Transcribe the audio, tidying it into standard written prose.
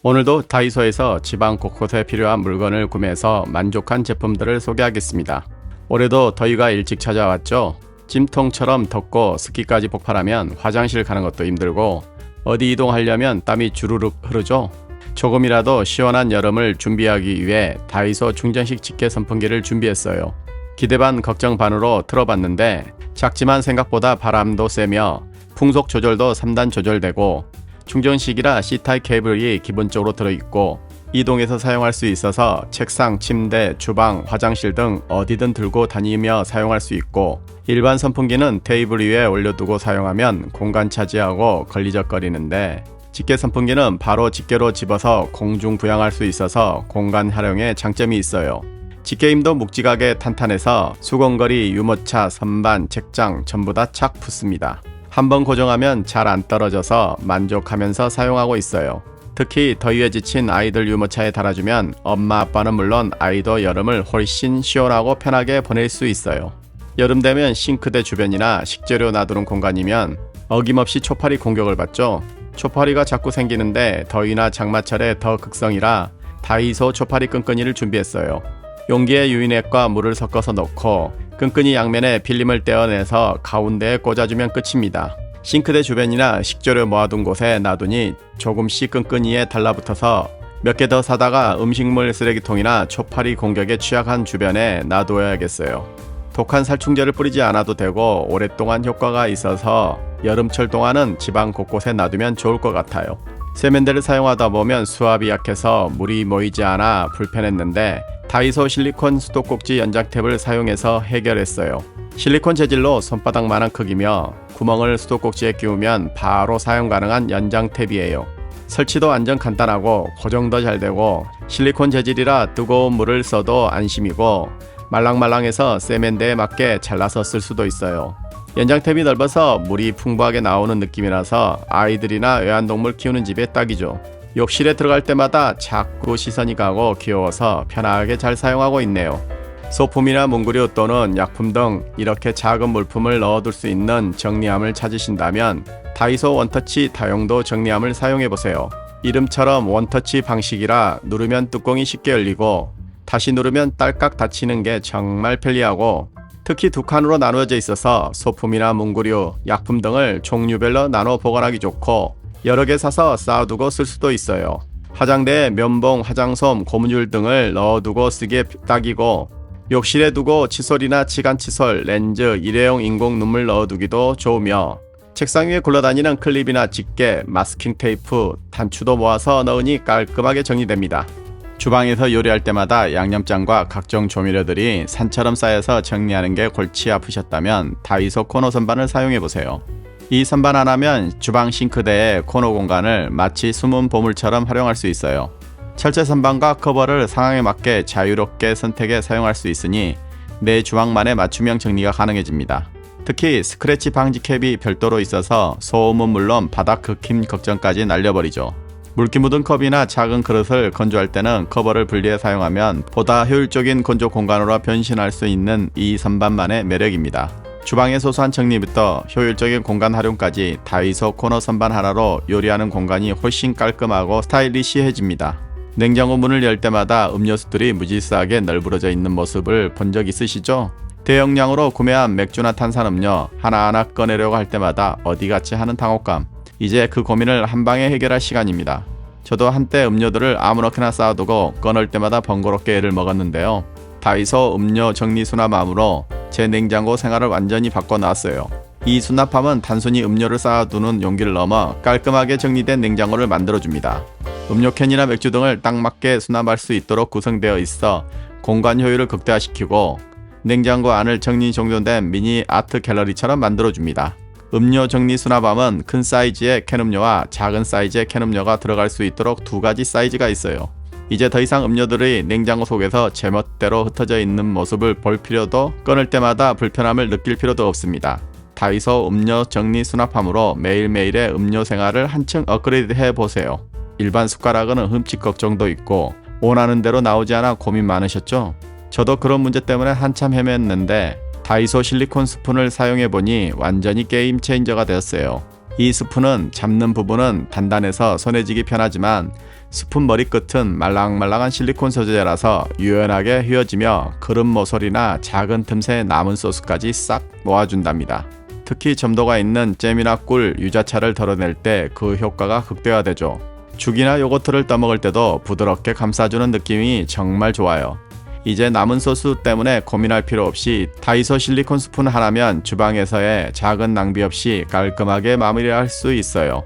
오늘도 다이소에서 집안 곳곳에 필요한 물건을 구매해서 만족한 제품들을 소개하겠습니다. 올해도 더위가 일찍 찾아왔죠. 찜통처럼 덥고 습기까지 폭발하면 화장실 가는 것도 힘들고 어디 이동하려면 땀이 주르륵 흐르죠. 조금이라도 시원한 여름을 준비하기 위해 다이소 충전식 집게 선풍기를 준비했어요. 기대 반 걱정 반으로 틀어봤는데 작지만 생각보다 바람도 세며 풍속 조절도 3단 조절되고 충전식이라 C타입 케이블이 기본적으로 들어있고 이동해서 사용할 수 있어서 책상, 침대, 주방, 화장실 등 어디든 들고 다니며 사용할 수 있고 일반 선풍기는 테이블 위에 올려두고 사용하면 공간 차지하고 걸리적거리는데 집게 선풍기는 바로 집게로 집어서 공중 부양할 수 있어서 공간 활용에 장점이 있어요. 집게 힘도 묵직하게 탄탄해서 수건거리, 유모차, 선반, 책장 전부 다 착 붙습니다. 한번 고정하면 잘 안 떨어져서 만족하면서 사용하고 있어요. 특히 더위에 지친 아이들 유모차에 달아주면 엄마 아빠는 물론 아이도 여름을 훨씬 시원하고 편하게 보낼 수 있어요. 여름 되면 싱크대 주변이나 식재료 놔두는 공간이면 어김없이 초파리 공격을 받죠. 초파리가 자꾸 생기는데 더위나 장마철에 더 극성이라 다이소 초파리 끈끈이를 준비했어요. 용기에 유인액과 물을 섞어서 넣고 끈끈이 양면에 필름을 떼어내서 가운데에 꽂아주면 끝입니다. 싱크대 주변이나 식재료 모아둔 곳에 놔두니 조금씩 끈끈이에 달라붙어서 몇 개 더 사다가 음식물 쓰레기통이나 초파리 공격에 취약한 주변에 놔둬야겠어요. 독한 살충제를 뿌리지 않아도 되고 오랫동안 효과가 있어서 여름철 동안은 집안 곳곳에 놔두면 좋을 것 같아요. 세면대를 사용하다 보면 수압이 약해서 물이 모이지 않아 불편했는데 다이소 실리콘 수도꼭지 연장탭을 사용해서 해결했어요. 실리콘 재질로 손바닥만한 크기며 구멍을 수도꼭지에 끼우면 바로 사용 가능한 연장탭이에요. 설치도 완전 간단하고 고정도 잘 되고 실리콘 재질이라 뜨거운 물을 써도 안심이고 말랑말랑해서 세면대에 맞게 잘라서 쓸 수도 있어요. 연장탭이 넓어서 물이 풍부하게 나오는 느낌이라서 아이들이나 애완동물 키우는 집에 딱이죠. 욕실에 들어갈 때마다 자꾸 시선이 가고 귀여워서 편하게 잘 사용하고 있네요. 소품이나 문구류 또는 약품 등 이렇게 작은 물품을 넣어둘 수 있는 정리함을 찾으신다면 다이소 원터치 다용도 정리함을 사용해보세요. 이름처럼 원터치 방식이라 누르면 뚜껑이 쉽게 열리고 다시 누르면 딸깍 닫히는 게 정말 편리하고 특히 두 칸으로 나누어져 있어서 소품이나 문구류, 약품 등을 종류별로 나눠 보관하기 좋고 여러 개 사서 쌓아두고 쓸 수도 있어요. 화장대에 면봉, 화장솜, 고무줄 등을 넣어두고 쓰기에 딱이고 욕실에 두고 칫솔이나 치간 칫솔, 렌즈, 일회용 인공 눈물 넣어두기도 좋으며 책상 위에 굴러다니는 클립이나 집게, 마스킹 테이프, 단추도 모아서 넣으니 깔끔하게 정리됩니다. 주방에서 요리할 때마다 양념장과 각종 조미료들이 산처럼 쌓여서 정리하는 게 골치 아프셨다면 다이소 코너 선반을 사용해보세요. 이 선반 하나면 주방 싱크대의 코너 공간을 마치 숨은 보물처럼 활용할 수 있어요. 철제 선반과 커버를 상황에 맞게 자유롭게 선택해 사용할 수 있으니 내 주방만의 맞춤형 정리가 가능해집니다. 특히 스크래치 방지 캡이 별도로 있어서 소음은 물론 바닥 긁힘 걱정까지 날려버리죠. 물기 묻은 컵이나 작은 그릇을 건조할 때는 커버를 분리해 사용하면 보다 효율적인 건조 공간으로 변신할 수 있는 이 선반만의 매력입니다. 주방의 소소한 정리부터 효율적인 공간 활용까지 다이소 코너 선반 하나로 요리하는 공간이 훨씬 깔끔하고 스타일리시해집니다. 냉장고 문을 열 때마다 음료수들이 무질서하게 널브러져 있는 모습을 본 적 있으시죠? 대용량으로 구매한 맥주나 탄산음료 하나하나 꺼내려고 할 때마다 어디같이 하는 당혹감. 이제 그 고민을 한방에 해결할 시간입니다. 저도 한때 음료들을 아무렇게나 쌓아두고 꺼낼 때마다 번거롭게 애를 먹었는데요. 다이소 음료 정리 수납함으로 제 냉장고 생활을 완전히 바꿔놨어요. 이 수납함은 단순히 음료를 쌓아두는 용기를 넘어 깔끔하게 정리된 냉장고를 만들어줍니다. 음료캔이나 맥주 등을 딱 맞게 수납할 수 있도록 구성되어 있어 공간 효율을 극대화시키고 냉장고 안을 정리 정돈된 미니 아트 갤러리처럼 만들어줍니다. 음료 정리 수납함은 큰 사이즈의 캔음료와 작은 사이즈의 캔음료가 들어갈 수 있도록 두 가지 사이즈가 있어요. 이제 더 이상 음료들이 냉장고 속에서 제멋대로 흩어져 있는 모습을 볼 필요도 꺼낼 때마다 불편함을 느낄 필요도 없습니다. 다이소 음료 정리 수납함으로 매일매일의 음료 생활을 한층 업그레이드 해보세요. 일반 숟가락은 흠집 걱정도 있고 원하는 대로 나오지 않아 고민 많으셨죠? 저도 그런 문제 때문에 한참 헤맸는데 다이소 실리콘 스푼을 사용해보니 완전히 게임 체인저가 되었어요. 이 스푼은 잡는 부분은 단단해서 손에 쥐기 편하지만 스푼 머리끝은 말랑말랑한 실리콘 소재라서 유연하게 휘어지며 그릇 모서리나 작은 틈새 남은 소스까지 싹 놓아준답니다. 특히 점도가 있는 잼이나 꿀, 유자차를 덜어낼 때 그 효과가 극대화되죠. 죽이나 요거트를 떠먹을 때도 부드럽게 감싸주는 느낌이 정말 좋아요. 이제 남은 소스 때문에 고민할 필요 없이 다이소 실리콘 스푼 하나면 주방에서의 작은 낭비 없이 깔끔하게 마무리할 수 있어요.